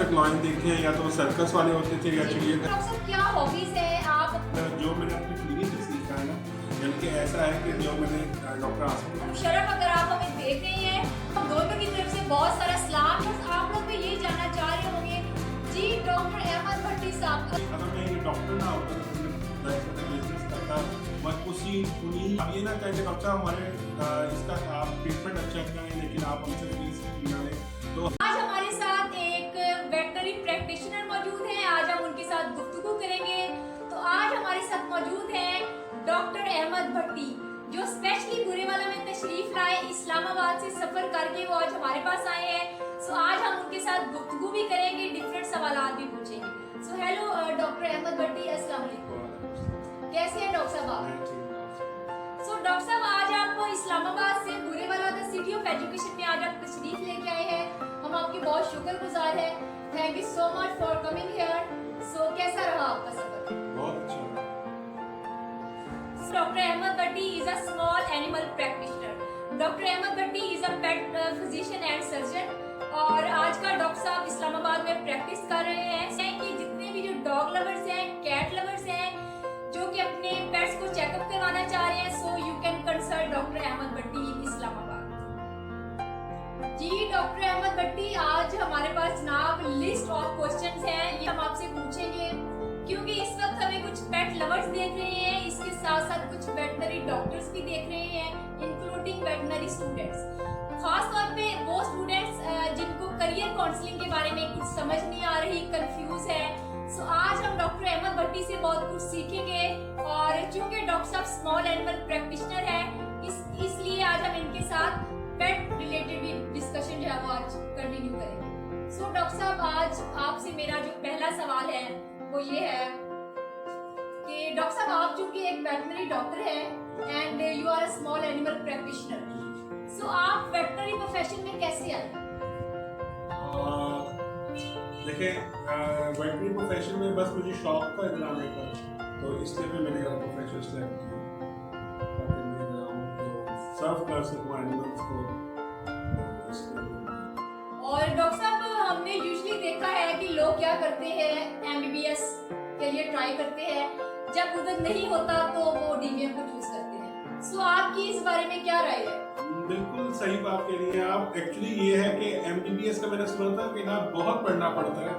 तक लॉयन देखे हैं, या तो सर्कस वाले होते थे या चिड़िया। क्या हॉबीज है आप? जो मैंने अपनी क्लिनिक से सीखा है ना, यानी कि ऐसा है कि जो मैंने डॉक्टर आसिम शरफ, अगर आप हमें देख रहे हैं, हम दोनों की तरफ से बहुत सारा सलाम। आप लोग भी ये जानना चाह रहे होंगे जी, डॉक्टर अहमद भट्टी साहब, अगर मैं ये डॉक्टर ना होता तो मैं बिजनेस करता, मैं उन्हीं अब ये ना कहें कि डॉक्टर हमारे इसका आप ट्रीटमेंट अच्छा करें, लेकिन आप हमसे फीस ना लें। तो आज हमारे साथ एक वेटनरी प्रैक्टिशनर मौजूद हैं। आज हम उनके साथ गुफ्तगू करेंगे। तो आज हमारे साथ मौजूद हैं डॉक्टर अहमद भट्टी, जो स्पेशली बुरेवाला में तशरीफ लाए, इस्लामाबाद से सफर करके वो आज हमारे पास आए हैं। सो आज हम उनके साथ गुफ्तगू भी करेंगे, डिफरेंट सवालात भी पूछेंगे। सो हेलो डॉक्टर अहमद भट्टी, अस्सलाम वालेकुम। कैसे हैं डॉक्टर साहब आप? सो डॉक्टर साहब, आज आप इस्लामाबाद से Burewala the city of education में आज आप तशरीफ लेके आए हैं। हम आपके बहुत शुक्रगुजार हैं। Thank you so much for coming here. So कैसा रहा आपका सफर? बहुत अच्छा। Dr. Ahmed Bhatti is a small animal practitioner. Dr. Ahmed Bhatti is a pet physician and surgeon. और आज का डॉक्टर साहब इस्लामाबाद में प्रैक्टिस कर रहे हैं कि जितने भी जो डॉग लवर्स हैं, कैट लवर्स हैं, जो कि अपने पेट्स को चेकअप करवाना चाह रहे हैं, so you can consult doctor Ahmad Bhatti in Islamabad. जी डॉक्टर अहमद भट्टी, आज हमारे पास जनाब लिस्ट ऑफ क्वेश्चंस हैं, ये हम आपसे पूछेंगे क्योंकि इस वक्त हमें कुछ पेट लवर्स देख रहे हैं, इसके साथ साथ कुछ वेटनरी डॉक्टर्स भी देख रहे हैं, इंक्लूडिंग वेटनरी स्टूडेंट्स। खास तौर पे वो स्टूडेंट्स जिनको करियर काउंसलिंग के बारे में कुछ समझ नहीं आ रही, कंफ्यूज है। सो आज हम डॉक्टर अहमद भट्टी से बहुत कुछ सीखेंगे। और चूंकि डॉक्टर साहब स्मॉल एनिमल प्रैक्टिशनर है, इसलिए आज हम इनके साथ पेट रिलेटेड भी डिस्कशन जो है वो आज कंटिन्यू करेंगे। सो डॉक्टर साहब, आज आपसे मेरा जो पहला सवाल है वो ये है कि डॉक्टर साहब, आप चूंकि एक वेटनरी डॉक्टर हैं and you are a small animal practitioner, so आप वेटनरी प्रोफेशन में कैसे आए? देखिए, वेटनरी प्रोफेशन में बस मुझे शौक था इधर आने का, तो इसलिए भी मैंने प्रोफेशन सेलेक्ट किया ताकि मैं सर्व कर सकूं एनिमल्स को। और डॉक्टर साहब, हमने यूजुअली देखा है कि लोग क्या करते हैं, एमबीबीएस के लिए ट्राई करते हैं, जब उधर नहीं होता तो वो डीवीएम को चूज करते हैं। सो आपकी इस बारे में क्या राय है? बिल्कुल सही बात कह रही हैं आप। एक्चुअली ये है कि एमबीबीएस का मैंने सुना था कि ना बहुत पढ़ना पड़ता है।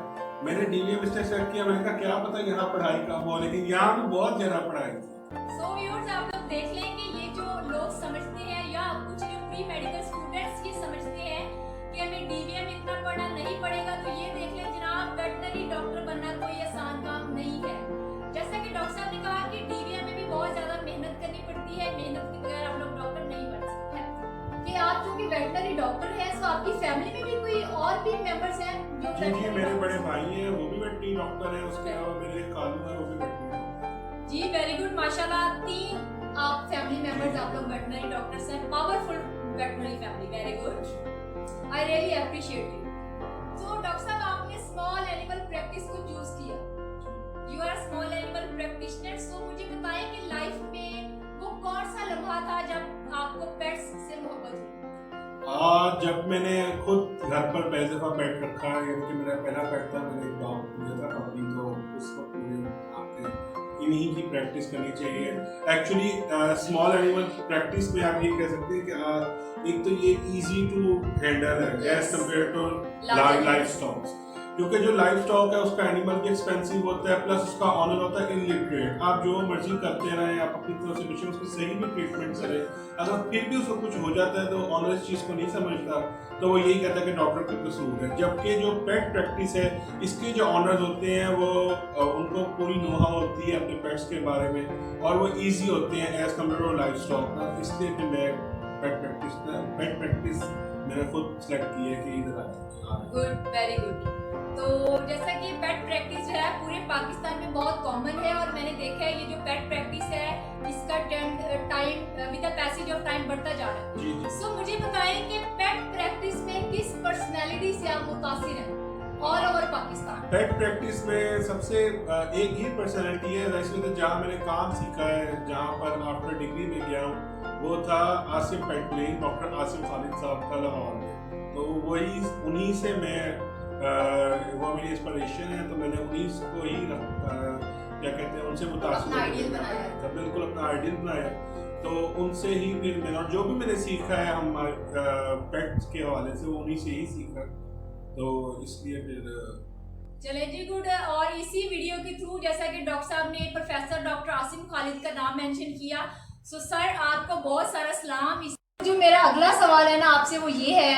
मैंने डीवीएम इसलिए सेलेक्ट किया, मैंने कहा क्या पता यहाँ पढ़ाई कम हो, लेकिन यहाँ भी बहुत ज्यादा पढ़ाई थी। सो व्यूअर्स, आप लोग देख लेंगे, ये जो लोग समझते हैं या कुछ जो प्री मेडिकल स्टूडेंट्स ये समझते हैं कि हमें डीवीएम इतना पढ़ना नहीं पड़ेगा, तो ये देख लें जनाब, वेटनरी डॉक्टर बनना कोई आसान काम नहीं है। जैसा कि डॉक्टर साहब ने कहा कि डीवीएम में भी बहुत ज्यादा मेहनत करनी पड़ती है, मेहनत के बगैर हम लोग डॉक्टर नहीं बन सकते। कि आप जो कि वेटनरी डॉक्टर हैं, सो आपकी फैमिली में भी कोई और भी मेंबर्स हैं जो जी, मेरे बड़े भाई हैं, वो भी वेटनरी डॉक्टर हैं, उसके अलावा मेरे कालू हैं, वो भी वेटनरी डॉक्टर। जी वेरी गुड, माशाल्लाह, 3 आप फैमिली मेंबर्स आप लोग वेटनरी डॉक्टर्स हैं, powerful veterinary family, very good, I really appreciate you. So doctor साहब, आपने स्मॉल एनिमल प्रैक्टिस को चूज किया, you are small animal practitioner. So मुझे बताएं कि लाइफ में वो कौन सा लम्हा था जब आपको पेट्स से मोहब्बत हुई? जब मैंने खुद घर पर पहली दफा पेट रखा, यानी कि मेरा पहला पेट था, मैंने एक डॉग लिया था पपी, तो उस वक्त मुझे आपके इन्हीं की प्रैक्टिस करनी चाहिए। एक्चुअली स्मॉल एनिमल प्रैक्टिस में आप ये कह सकते हैं कि एक तो ये इजी टू हैंडल है as compare to live stocks, क्योंकि जो लाइव स्टॉक है उसका एनिमल भी एक्सपेंसिव होता है, प्लस उसका ऑनर होता है इलिटरेट। आप जो मर्जी करते रहें, आप अपनी तरफ से पीछे उसकी सही भी ट्रीटमेंट करें, अगर फिर भी उसको कुछ हो जाता है तो ऑनर इस चीज़ को नहीं समझता, तो वो यही कहता है कि डॉक्टर का कसूर है। जबकि जो पेट प्रैक्टिस है, इसके जो ऑनर्स होते हैं वो उनको पूरी नोहा होती है अपने पेट्स के बारे में, और वो ईजी होते हैं as compare to live stock. इसलिए फिर मैं पेट प्रैक्टिस मैंने खुद सेलेक्ट की है कि इधर आए। Good, very good. तो जैसा कि पेट प्रैक्टिस जो है पूरे पाकिस्तान में बहुत कॉमन है, और मैंने देखा है ये जो पेट प्रैक्टिस है इसका time with the passage of time बढ़ता जा रहा है। जी जी। सो मुझे बताएं कि पेट प्रैक्टिस में किस पर्सनालिटी से आप मुतासिर हैं ऑल ओवर पाकिस्तान? पेट प्रैक्टिस में सबसे एक ही पर्सनैलिटी है, वैसे तो जहाँ मैंने काम सीखा है, जहाँ पर आफ्टर डिग्री में गया हूँ, वो था आसिम पेट प्लेइंग, डॉक्टर आसिम खालिद साहब का लाहौर में। तो वही उन्हीं से मैं वो मेरी इंस्पिरेशन है, तो मैंने उन्हीं को ही क्या कहते हैं उनसे मुतासिर अपना आइडियल बनाया। तो बिल्कुल अपना आइडियल बनाया। तो उनसे ही फिर मैंने जो भी मैंने सीखा है हम पेट्स के हवाले से वो उन्हीं से ही सीखा, तो इसलिए फिर चले जी गुड। और इसी वीडियो के थ्रू जैसा कि डॉक्टर साहब ने प्रोफेसर डॉक्टर आसिम खालिद का नाम मेंशन किया, सो सर आपको बहुत सारा सलाम। जो मेरा अगला सवाल है ना आपसे वो ये है,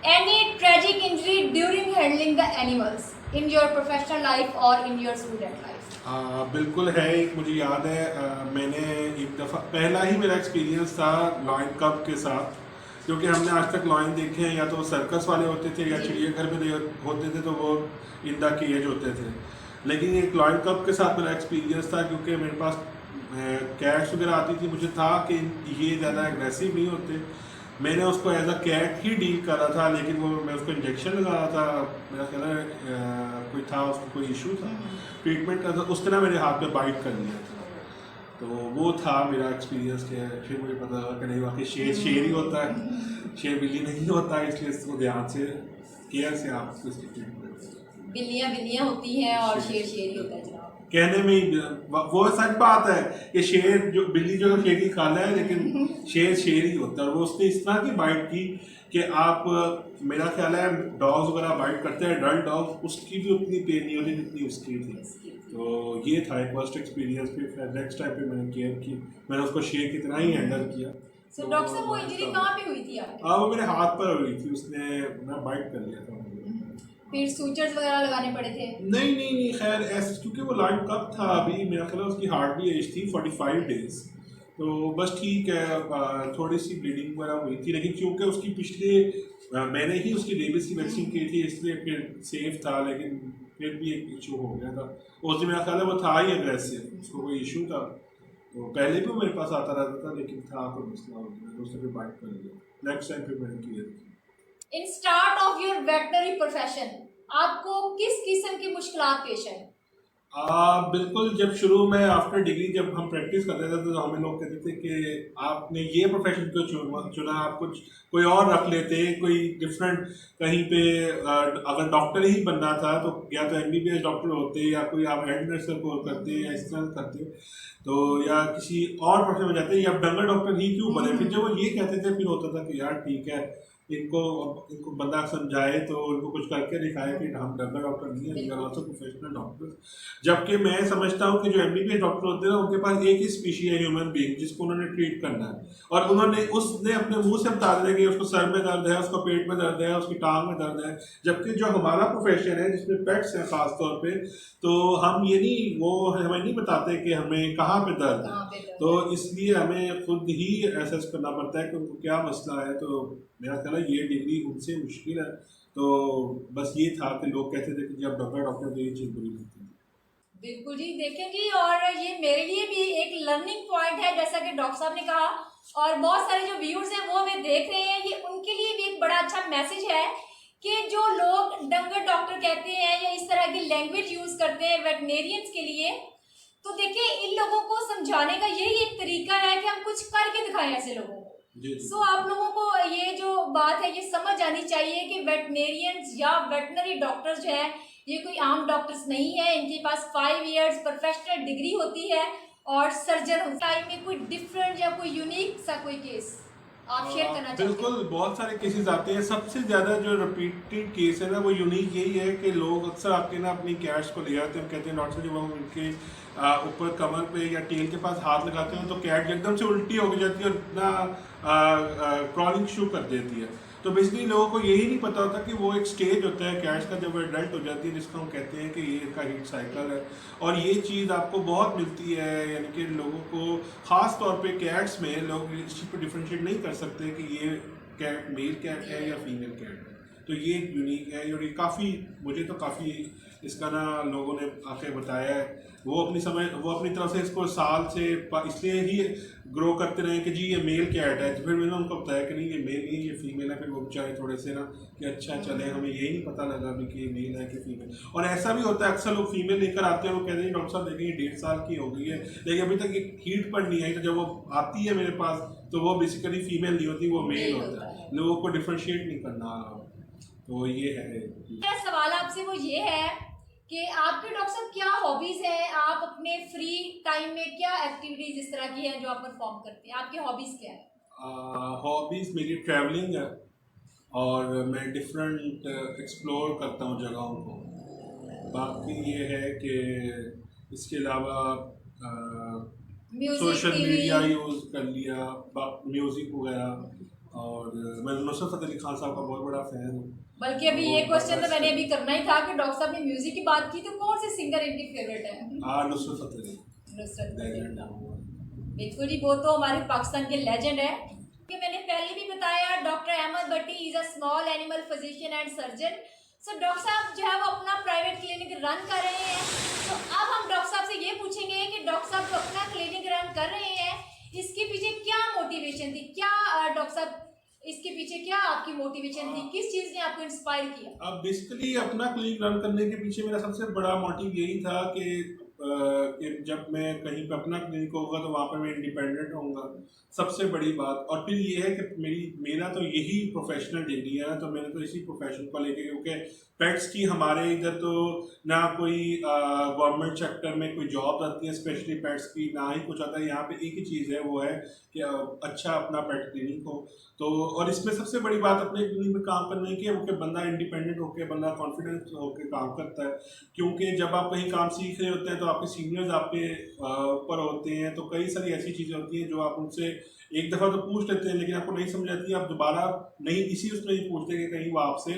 any tragic injury during handling the animals in your professional life और इन योर स्टूडेंट लाइफ? बिल्कुल है। एक मुझे याद है मैंने एक दफ़ा पहला ही मेरा एक्सपीरियंस था लॉयन कप के साथ, क्योंकि हमने आज तक लॉयन देखे हैं या तो सर्कस वाले होते थे या चिड़ियाघर में होते थे, तो वो इन द केज होते थे। लेकिन एक लॉयन कप के साथ मेरा एक्सपीरियंस था, क्योंकि मेरे पास कैट्स वगैरह आती थी, मुझे था कि ये ज़्यादा एग्रेसिव नहीं होते। मैंने उसको एज अ कैट ही डील करा था, लेकिन वो मैं उसको इंजेक्शन लगा रहा था, मेरा ख्याल है कोई था उसको कोई इशू था, ट्रीटमेंट का था, उस तरह मेरे हाथ पे बाइट कर लिया था। तो वो था मेरा एक्सपीरियंस के। फिर मुझे पता लगा कि नहीं वाकई शेर शेर ही होता है, शेर बिल्ली नहीं होता है, इसलिए इसको ध्यान से केयर से आप इसकी ट्रीटमेंट। बिल्लियां बिल्लियां होती हैं और शेर शेर ही होता है जनाब। कहने में ही वो सच बात है कि शेर जो बिल्ली जो शेर की खाला है, लेकिन शेर शेर ही होता है। और वो उसने इस तरह की बाइट की कि आप मेरा ख्याल है डॉग्स वगैरह बाइट करते हैं एडल्ट डॉग, उसकी भी उतनी पेन नहीं होती जितनी उसकी थी। तो ये था एक फर्स्ट एक्सपीरियंस। फिर नेक्स्ट टाइम पे मैंने केयर की, मैंने उसको शेर की तरह ही हैंडल किया। सो डॉक्टर साहब वो इंजरी कहाँ पे हुई थी आपकी? वो मेरे हाथ पर हुई थी, उसने मैं बाइट कर लिया था। फिर सूचर्स वगैरह लगाने पड़े थे? नहीं खैर ऐसे, क्योंकि वो लॉयन कप था, अभी मेरा ख्याल है उसकी हार्ट भी एज थी 45 डेज, तो बस ठीक है। थोड़ी सी ब्लीडिंग वगैरह हुई थी, लेकिन क्योंकि उसकी पिछले मैंने ही उसकी रेबीज की वैक्सीन की थी, इसलिए फिर सेफ था। लेकिन फिर भी एक इशू हो गया था उस दिन, मेरा ख्याल है वो था ही अग्रेसिव, उसको कोई इशू था। तो पहले भी वो मेरे पास आता रहता था, लेकिन था कोई मसला हो गया तो उसने फिर बाइट कर लिया। नेक्स्ट टाइम फिर मैंने क्लियर किया। In start of your veterinary profession आपको किस किस्म की मुश्किलात पेश आई? बिल्कुल, जब शुरू में आफ्टर डिग्री जब हम प्रैक्टिस करते थे तो हमें लोग कहते थे कि आपने ये प्रोफेशन क्यों चुना, आप कुछ कोई और रख लेते, कोई डिफरेंट कहीं पे अगर डॉक्टर ही बनना था तो या तो MBBS डॉक्टर होते, या कोई आप हेड नर्स कोर्स करते या इस तरह करते, तो या किसी और प्रोफेशन में जाते, या डंगर डॉक्टर ही क्यों बने। फिर जब वो ये कहते थे फिर होता था कि यार ठीक है, इनको बंदा समझाए तो उनको कुछ करके दिखाए कि हम डंगर डॉक्टर नहीं है, we are also professional doctor. जबकि मैं समझता हूँ कि जो MBBS डॉक्टर होते हैं ना, उनके पास एक ही स्पीशी है ह्यूमन बीइंग जिसको उन्होंने ट्रीट करना है, और उन्होंने उसने अपने मुंह से बता दिया कि उसको सर में दर्द है, उसको पेट में दर्द है, उसकी टांग में दर्द है। जबकि जो हमारा प्रोफेशन है जिसमें पेट्स हैं खास तौर पे, तो हम ये नहीं, वो हमें नहीं बताते कि हमें कहाँ पे दर्द है, तो इसलिए हमें खुद ही एसेस करना पड़ता है कि उनको क्या मसला है। तो मेरा ख्याल है ये डिग्री उनसे मुश्किल है। तो बस ये था कि लोग कहते थे कि जब डॉक्टर तो ये चीज़ बुरी लगती है। बिल्कुल जी, देखें जी, और ये मेरे लिए भी एक लर्निंग पॉइंट है, जैसा कि डॉक्टर साहब ने कहा, और बहुत सारे जो व्यूअर्स हैं वो हमें देख रहे हैं, ये उनके लिए भी एक बड़ा अच्छा मैसेज है कि जो लोग डंगर डॉक्टर कहते हैं या इस तरह की लैंग्वेज यूज करते हैं वेटनेरियंस के लिए, तो देखिए इन लोगों को समझाने का यही एक तरीका है कि हम कुछ करके दिखाएं ऐसे लोगों को। सो आप लोगों को ये जो बात है ये समझ आनी चाहिए कि वेटनेरियंस या वेटनरी डॉक्टर्स जो है ये कोई आम डॉक्टर्स नहीं है, इनके पास 5 इयर्स प्रोफेशनल डिग्री होती है और सर्जन होता है। में कोई डिफरेंट या कोई यूनिक सा कोई केस आप शेयर करना चाहते हैं? बिल्कुल, बहुत सारे केसेस आते हैं। सबसे ज़्यादा जो रिपीटेड केस है ना वो यूनिक यही है कि लोग अक्सर आके ना अपनी कैट्स को ले आते हैं, कहते हैं डॉक्टर जब हम उनके ऊपर कमर पे या टेल के पास हाथ लगाते हैं तो कैट एकदम से उल्टी हो जाती है और इतना क्रॉलिंग शुरू कर देती है। तो बेसिकली लोगों को यही नहीं पता होता कि वो एक स्टेज होता है कैट्स का जब वो एडल्ट हो जाती है, जिसको हम कहते हैं कि ये इसका हीट साइकिल है। और ये चीज़ आपको बहुत मिलती है, यानी कि लोगों को ख़ास तौर पे कैट्स में लोग इस चीज़ पर डिफ्रेंशिएट नहीं कर सकते कि ये कैट मेल कैट है या फीमेल कैट है। तो ये एक यूनिक है और ये काफ़ी, मुझे तो काफ़ी इसका ना लोगों ने आके बताया है। वो अपनी तरफ से इसको साल से इसलिए ही ग्रो करते रहे कि जी ये मेल कैट है। फिर मैंने उनको बताया कि नहीं ये मेल नहीं ये फीमेल है। फिर वो बेचारे थोड़े से ना कि अच्छा चले, हमें यही नहीं पता लगा अभी कि ये मेल है कि फीमेल। और ऐसा भी होता है अक्सर लोग फीमेल लेकर आते हैं, वो कहते हैं डॉक्टर साहब देखें ये 1.5 साल की हो गई है लेकिन अभी तक ये हीट पर नहीं आई। तो जब वो आती है मेरे पास तो वो बेसिकली फीमेल नहीं होती, वो मेल होता है। लोगों को डिफ्रेंशिएट नहीं करना। तो ये है। मेरा सवाल आपसे वो ये है कि आपके डॉक्टर साहब क्या हॉबीज हैं, आप अपने फ्री टाइम में क्या एक्टिविटीज इस तरह की हैं जो आप परफॉर्म करते हैं, आपकी हॉबीज क्या है? हॉबीज़ मेरी ट्रैवलिंग है और मैं डिफरेंट एक्सप्लोर करता हूँ जगहों को। बाकी ये है कि इसके अलावा music, social TV. Media use कर लिया, म्यूज़िक वगैरह। और मैं नुसरत फतेह अली खान साहब का बहुत बड़ा फ़ैन हूँ। बल्कि अभी ये क्वेश्चन तो मैंने अभी करना ही था कि डॉक्टर साहब ने म्यूजिक की बात की तो कौन से सिंगर इनकी फेवरेट है? नुसरत फतेह अली नुसरत फतेह legend अली। है वो। बिल्कुल जी, वो तो हमारे पाकिस्तान के लेजेंड है। कि मैंने पहले भी बताया doctor Ahmad Bhatti is a small animal physician and surgeon. So doctor साहब जो है वो अपना प्राइवेट क्लिनिक रन कर रहे हैं। तो अब हम डॉक्टर साहब से ये पूछेंगे कि डॉक्टर साहब जो अपना क्लिनिक रन कर रहे हैं इसके पीछे क्या मोटिवेशन थी, क्या डॉक्टर साहब इसके पीछे क्या आपकी मोटिवेशन थी, किस चीज़ ने आपको इंस्पायर किया? अब बेसिकली अपना क्लिनिक रन करने के पीछे मेरा सबसे बड़ा मोटिव यही था कि जब मैं कहीं पे अपना क्लिनिक होगा तो वहाँ पे मैं इंडिपेंडेंट होऊंगा, सबसे बड़ी बात। और फिर ये है कि मेरा तो यही प्रोफेशनल डिग्री है, तो मैंने तो इसी प्रोफेशन को लेके, क्योंकि पेट्स की हमारे इधर तो ना कोई गवर्नमेंट सेक्टर में कोई जॉब आती है स्पेशली पेट्स की, ना ही कुछ आता है। यहाँ पे एक ही चीज़ है, वो है कि अच्छा अपना पेट क्लिनिक हो। तो और इसमें सबसे बड़ी बात अपने क्लिनिक में काम करने की है वो कि बंदा इंडिपेंडेंट होकर, बंदा कॉन्फिडेंस होकर काम करता है। क्योंकि जब आप कहीं काम सीख रहे होते हैं तो आपके सीनियर्स आपके ऊपर होते हैं, तो कई सारी ऐसी चीज़ें होती हैं जो आप उनसे एक दफ़ा तो पूछ लेते हैं लेकिन आपको नहीं समझ आती है, आप दोबारा नहीं इसी उसमें नहीं पूछते कि कहीं वो आपसे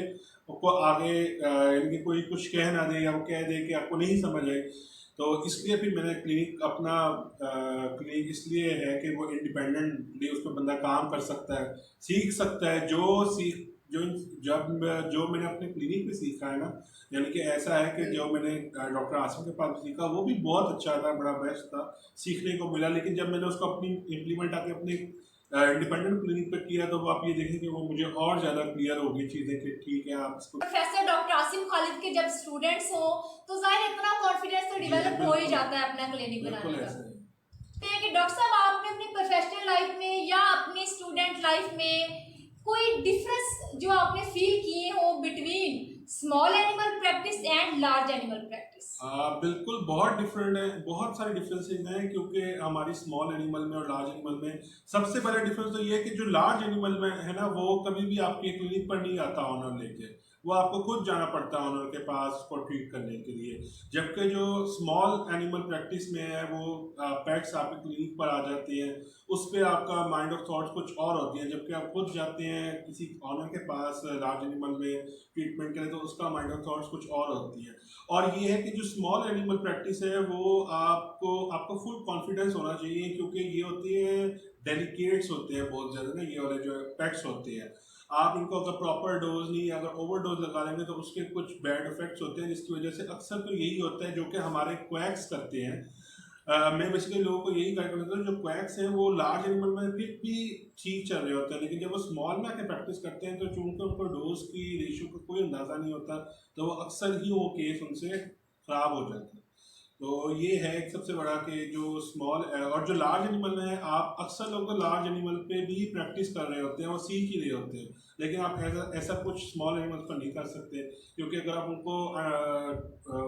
आपको आगे यानी कि कोई कुछ कह ना दे या वो कह दे कि आपको नहीं समझ आए। तो इसलिए फिर मैंने क्लिनिक अपना क्लिनिक इसलिए है कि वो इंडिपेंडेंटली उस पर बंदा काम कर सकता है, सीख सकता है। जो मैंने अपने क्लिनिक में सीखा है ना, यानी कि ऐसा है कि जो मैंने डॉक्टर आसिम के पास सीखा वो भी बहुत अच्छा था, बड़ा बेस्ट था, सीखने को मिला। लेकिन जब मैंने उसको अपनी इम्प्लीमेंट आके अपने इंडिपेंडेंट क्लिनिक पे किया तो आप ये देखें कि वो मुझे और ज़्यादा क्लियर हो गई चीज़ें कि ठीक है आप इसको। प्रोफेसर डॉक्टर आसिम खालिद के जब स्टूडेंट्स हो तो जाहिर इतना कॉन्फिडेंस तो डेवलप हो ही जाता है अपना क्लिनिक बिल्कुल बनाने का। ऐसा है। हैं कि डॉक्टर साहब आपने अपनी प्रोफेशनल लाइफ में या अपनी स्टूडेंट लाइफ में कोई डिफरेंस जो आपने फील किए हो between small animal practice and large animal practice? बिल्कुल बहुत डिफरेंट है, बहुत सारे डिफरेंसेस हैं। क्योंकि हमारी स्मॉल एनिमल में और लार्ज एनिमल में सबसे बड़ा डिफरेंस तो ये है कि जो लार्ज एनिमल में है ना, वो कभी भी आपके क्लिनिक पर नहीं आता ऑनर लेके, वो आपको खुद जाना पड़ता है ऑनर के पास उसको ट्रीट करने के लिए। जबकि जो स्मॉल एनिमल प्रैक्टिस में है वो पेट्स आपके क्लिनिक पर आ जाते हैं, उस पर आपका माइंड ऑफ थॉट्स कुछ और होती हैं। जबकि आप खुद जाते हैं किसी ऑनर के पास लार्ज एनिमल में ट्रीटमेंट के लिए, तो उसका माइंड ऑफ थॉट्स कुछ और होती है। और ये है कि जो स्मॉल एनिमल प्रैक्टिस है वो आपको फुल कॉन्फिडेंस होना चाहिए, क्योंकि ये होती है डेलिकेट्स होते हैं बहुत ज़्यादा ना, ये वाले जो पेट्स होते हैं। आप इनको अगर प्रॉपर डोज नहीं, अगर ओवर डोज लगा लेंगे तो उसके कुछ बैड इफेक्ट्स होते हैं, जिसकी वजह से अक्सर तो यही होता है जो कि हमारे क्वैक्स करते हैं। मैं बेसिकली लोगों को यही गाइड करता हूँ, जो क्वैक्स हैं वो लार्ज एनिमल में फिर भी ठीक चल रहे होते हैं, लेकिन जब वो स्मॉल में आके प्रैक्टिस करते हैं तो चूंकि उनको डोज की रेशियो का कोई अंदाज़ा नहीं होता, तो वो अक्सर ही वो केस उनसे ख़राब हो जाते हैं। तो ये है एक सबसे बड़ा कि जो स्मॉल और जो लार्ज एनिमल में है, आप अक्सर लोग तो लार्ज एनिमल पे भी प्रैक्टिस कर रहे होते हैं और सीख ही रहे होते हैं, लेकिन आप ऐसा कुछ स्मॉल एनिमल्स पर नहीं कर सकते। क्योंकि अगर आप उनको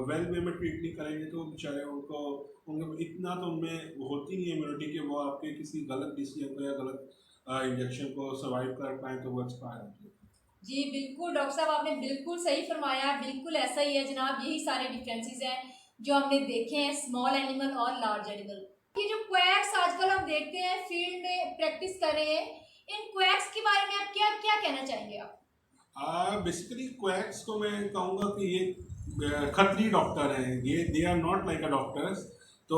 वेल वे में ट्रीट नहीं करेंगे तो बेचारे उनके इतना तो उनमें होती नहीं है इम्यूनिटी कि वो आपके किसी गलत डिसीजन को या गलत इंजेक्शन को सर्वाइव कर पाए तो वो एक्सपायर होते हैं। जी बिल्कुल डॉक्टर साहब, आपने बिल्कुल सही फरमाया, बिल्कुल ऐसा ही है जनाब। यही सारे डिफरेंसेस हैं जो हमने देखे हैं स्मॉल एनिमल और लार्ज एनिमल। ये जो क्वैक्स आजकल हम देखते हैं फील्ड में प्रैक्टिस कर रहे हैं, इन क्वैक्स के बारे में आप क्या क्या कहना चाहेंगे आप? बेसिकली क्वैक्स को मैं कहूँगा कि ये खतरी डॉक्टर हैं, ये they are not like a doctors. तो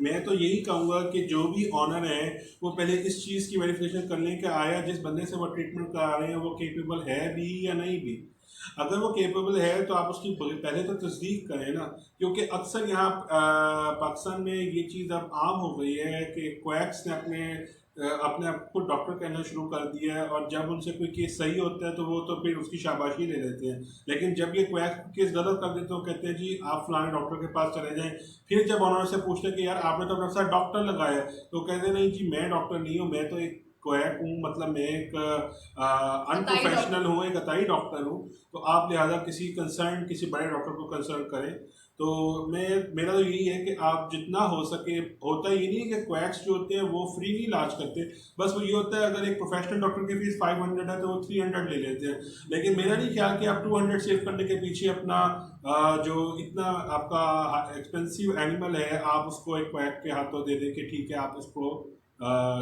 मैं तो यही कहूँगा कि जो भी ऑनर है वो पहले इस चीज़ की वेरिफिकेशन कर लें कि आया जिस बंदे से वो ट्रीटमेंट करा रहे हैं वो केपेबल है भी या नहीं भी। अगर वो केपेबल है तो आप उसकी पहले तो तस्दीक करें ना, क्योंकि अक्सर यहाँ पाकिस्तान में ये चीज़ अब आम हो गई है कि क्वैक्स ने अपने आप को डॉक्टर कहना शुरू कर दिया है, और जब उनसे कोई केस सही होता है तो वो तो फिर उसकी शाबाशी ले लेते हैं। लेकिन जब ये क्वैक केस गलत कर देते हैं, कहते हैं जी आप फलाने डॉक्टर के पास चले जाएं। फिर जब उन्होंने से पूछते हैं कि यार आपने तो डॉक्टर साहब डॉक्टर लगाया है, तो कहते हैं नहीं जी मैं डॉक्टर नहीं हूँ, मैं तो एक क्वैक हूँ, मतलब मैं एक कताई अनप्रोफेशनल हूँ, एक कताई डॉक्टर हूँ। तो आप लिहाजा किसी बड़े डॉक्टर को कंसल्ट करें। तो मेरा तो यही है कि आप जितना हो सके, होता ये नहीं है कि क्वैक्स जो होते हैं वो फ्री नहीं इलाज करते, बस वो ये होता है अगर एक प्रोफेशनल डॉक्टर की फीस 500 है तो वो 300 ले लेते हैं। लेकिन मेरा नहीं ख्याल कि आप 200 सेव करने के पीछे अपना जो इतना आपका एक्सपेंसिव एनिमल है आप उसको एक क्वैक के हाथों दे दें कि ठीक है आप इसको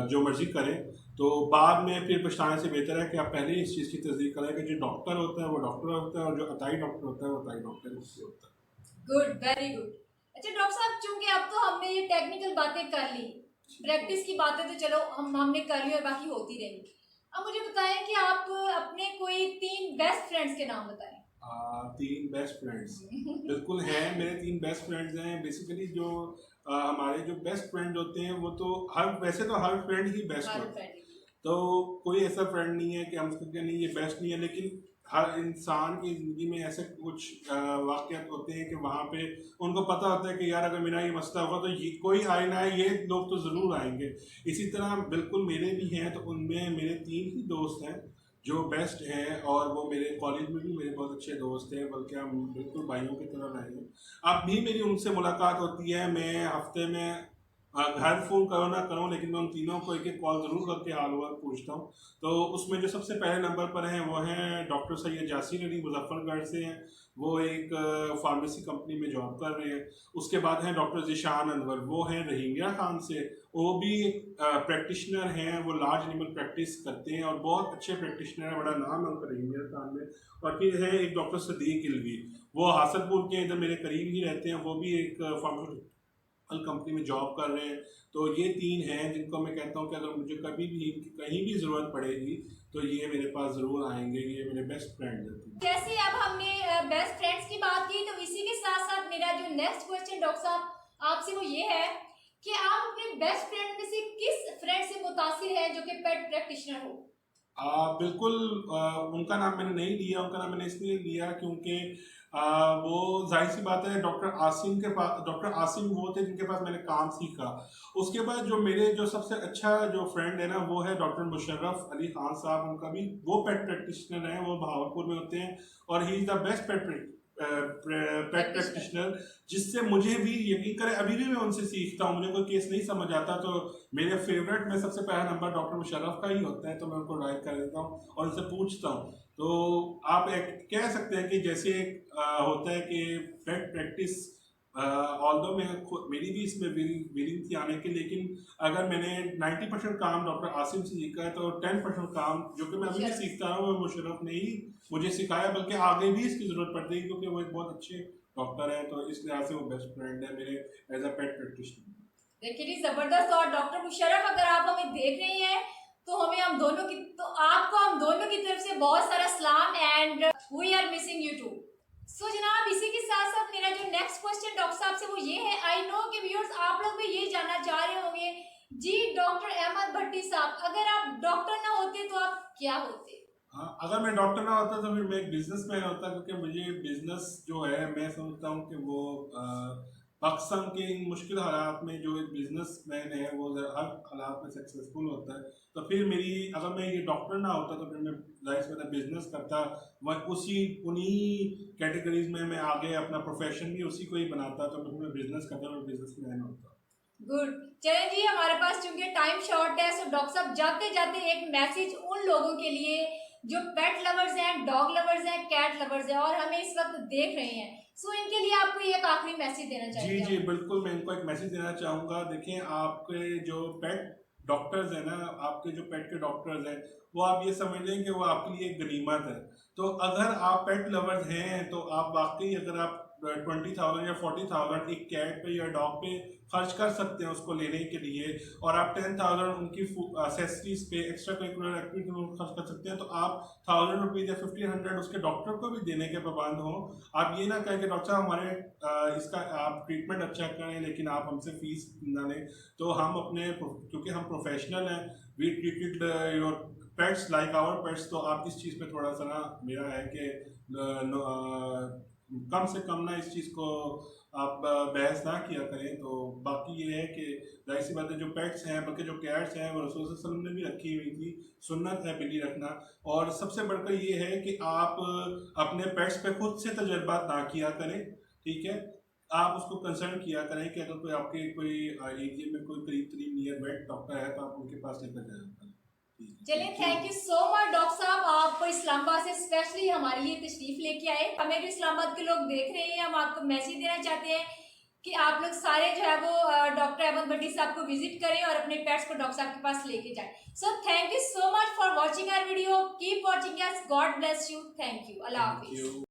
जो मर्जी करें। तो बाद में फिर पछताने से बेहतर है कि आप पहले ही इस चीज़ की तस्दीक करें कि जो डॉक्टर होता है वो डॉक्टर होता है और जो अताई डॉक्टर होता है वो अताई डॉक्टर होता है। Good, very good. अच्छा डॉक्टर साहब, चूंकि अब तो हमने ये टेक्निकल बातें कर ली, प्रैक्टिस की बातें तो चलो हमने कर ली और बाकी होती रहेंगी। अब मुझे बताएं कि आप अपने कोई 3 बेस्ट फ्रेंड्स के नाम बताएं। 3 बेस्ट फ्रेंड्स बिल्कुल हैं, मेरे 3 बेस्ट फ्रेंड्स हैं। बेसिकली जो हमारे जो बेस्ट फ्रेंड होते हैं वो तो वैसे तो हर फ्रेंड ही बेस्ट हर होता है। फ्रेंड तो कोई ऐसा फ्रेंड नहीं है कि हम उसको कहें नहीं ये बेस्ट नहीं है, लेकिन हर इंसान की ज़िंदगी में ऐसे कुछ वाक़यात होते हैं कि वहाँ पे उनको पता होता है कि यार अगर मेरा ये मसला होगा तो ये कोई आए ना आए ये लोग तो ज़रूर आएंगे। इसी तरह बिल्कुल मेरे भी हैं, तो उनमें मेरे 3 ही दोस्त हैं जो बेस्ट हैं, और वो मेरे कॉलेज में भी मेरे बहुत अच्छे दोस्त हैं, बल्कि हम बिल्कुल भाइयों की तरह रहे हैं। अब भी मेरी उनसे मुलाकात होती है, मैं हफ्ते में घर फ़ोन करो ना करो लेकिन मैं उन तीनों को एक एक कॉल ज़रूर करके हाल वाल पूछता हूँ। तो उसमें जो सबसे पहले नंबर पर हैं वो हैं डॉक्टर सैयद यासीन अली, मुजफ्फरगढ़ से हैं। वो एक फार्मेसी कंपनी में जॉब कर रहे हैं। उसके बाद हैं डॉक्टर ज़ीशान अनवर, वो हैं रहीमिया खान से। वो भी प्रैक्टिशनर हैं, वो लार्ज एनिमल प्रैक्टिस करते हैं और बहुत अच्छे प्रैक्टिशनर हैं, बड़ा नाम है उनका रहीमिया खान में। और फिर है एक डॉक्टर सदीक इल्वी, वो हासनपुर के इधर मेरे करीब ही रहते हैं, वो भी एक फार्मास्यूटिकल कंपनी में जॉब कर रहे हैं। तो ये 3 हैं जिनको मैं कहता हूँ कि अगर मुझे कभी भी कहीं भी ज़रूरत पड़ेगी तो ये मेरे पास ज़रूर आएंगे, ये मेरे बेस्ट फ्रेंड हैं। जैसे अब हमने बेस्ट फ्रेंड्स की बात की, तो इसी के साथ साथ मेरा जो नेक्स्ट क्वेश्चन डॉक्टर साहब आपसे वो ये है कि आप अपने बेस्ट फ्रेंड में से किस फ्रेंड से मुतासिर है जो कि पेट प्रैक्टिशनर हो? बिल्कुल, उनका नाम मैंने नहीं लिया। उनका नाम मैंने इसलिए लिया क्योंकि वो जाहिर सी बात है डॉक्टर आसिम वो थे जिनके पास मैंने काम सीखा। उसके बाद जो मेरे जो सबसे अच्छा जो फ्रेंड है ना वो है डॉक्टर मुशर्रफ अली खान साहब। उनका भी वो पेट प्रैक्टिशनर हैं, वो भावलपुर में होते हैं और he is the best pet practitioner, जिससे मुझे भी यकीन करें अभी भी मैं उनसे सीखता हूँ। मुझे कोई केस नहीं समझ आता तो मेरे फेवरेट में सबसे पहला नंबर डॉक्टर मुशर्रफ का ही होता है, तो मैं उनको डायल कर देता हूँ और उनसे पूछता हूँ। तो आप एक कह सकते हैं कि जैसे होता है कि पेट प्रैक्टिस ऑल्दो मेरी भी इसमें विलिंग थी आने की, लेकिन अगर मैंने 90% काम डॉक्टर आसिम से सीखा है तो 10% काम जो कि मैं अभी भी सीखता रहा हूँ वो मुशर्रफ ने ही मुझे सिखाया, बल्कि आगे भी इसकी ज़रूरत पड़ती है क्योंकि वो एक बहुत अच्छे डॉक्टर है। तो इस लिहाज से वो बेस्ट फ्रेंड है मेरे एज अ पेट प्रैक्टिशनर। देखिए जबरदस्त। और डॉक्टर मुशर्रफ अगर आप हमें देख रही हैं तो आपको हम दोनों की तरफ से बहुत सारा सलाम and we are missing you too. So जनाब, इसी के साथ साथ मेरा जो नेक्स्ट क्वेश्चन डॉक्टर साहब से वो ये है, आई नो कि व्यूअर्स आप लोग भी ये जानना चाह रहे होंगे जी डॉक्टर अहमद भट्टी साहब, अगर आप डॉक्टर ना होते तो आप क्या होते? हाँ, अगर मैं डॉक्टर ना होता तो फिर मैं एक बिजनेसमैन होता, क्योंकि मुझे बिजनेस जो है मैं समझता हूँ कि वो पाकिस्तान के इन मुश्किल हालात में जो एक बिजनेसमैन है वो हर हालात में सक्सेसफुल होता है। तो फिर अगर मैं ये डॉक्टर ना होता तो फिर मैं जाहिर सी बात है बिजनेस करता, मैं उन्हीं कैटेगरीज में मैं आगे अपना प्रोफेशन भी उसी को ही बनाता, तो फिर मैं बिजनेस करता, मैं बिजनेसमैन होता। गुड। चलें जी, हमारे पास चूंकि टाइम शॉर्ट है, सो डॉक्टर साहब जाते जाते एक मैसेज उन लोगों के लिए जो पेट लवर्स हैं, डॉग लवर्स हैं, कैट लवर्स हैं और हमें इस वक्त देख रहे हैं, सो इनके लिए आपको एक आखिरी मैसेज देना चाहिए? जी बिल्कुल, मैं इनको एक मैसेज देना चाहूँगा। देखिए, आपके जो पेट डॉक्टर्स हैं ना, आपके जो पेट के डॉक्टर्स हैं, वो आप ये समझ लें कि वो आपके लिए एक गनीमत है। तो अगर आप पेट लवर्स हैं तो आप वाकई अगर आप 20,000 या 40,000 एक कैट पे या डॉग पे खर्च कर सकते हैं उसको लेने के लिए, और आप 10,000 उनकी एसेसरीज पे एक्स्ट्रा करिकुलर एक्टिविटी में खर्च कर सकते हैं, तो आप 1,000 रुपीज़ या 1,500 उसके डॉक्टर को भी देने के पाबंद हो। आप ये ना कहें कि डॉक्टर साहब हमारे इसका आप ट्रीटमेंट अच्छा करें लेकिन आप हमसे फीस ना लें। तो हम क्योंकि हम प्रोफेशनल हैं, we treated your pets like our pets, तो आप इस चीज़ पे थोड़ा सा ना मेरा है कि कम से कम ना इस चीज़ को आप बहस ना किया करें। तो बाकी ये है कि जाहिर सी बात है, जो पेट्स हैं, बल्कि जो कैट्स हैं, वो रसूल सल्लल्लाहु अलैहि वसल्लम ने भी रखी हुई थी, सुन्नत है बिल्ली रखना। और सबसे बढ़कर ये है कि आप अपने पेट्स पे खुद से तजर्बा ना किया करें, ठीक है। आप उसको कंसर्न किया करें कि अगर कोई आपके कोई एरिया में कोई करीब नियर वेट डॉक्टर है, तो आप उनके पास लेकर जाया करें। चलिए, thank you so much doctor साहब, आप इस्लामाबाद से स्पेशली हमारे लिए तशरीफ लेके आए। हमें जो इस्लामाबाद के लोग देख रहे हैं, हम आपको मैसेज देना चाहते हैं कि आप लोग सारे जो है वो डॉक्टर अहमद भट्टी साहब को विजिट करें और अपने पेट्स को डॉक्टर साहब के पास लेके जाएं। So thank you so much for watching our video, keep watching us, God bless you, thank you, अल्लाह हाफिज।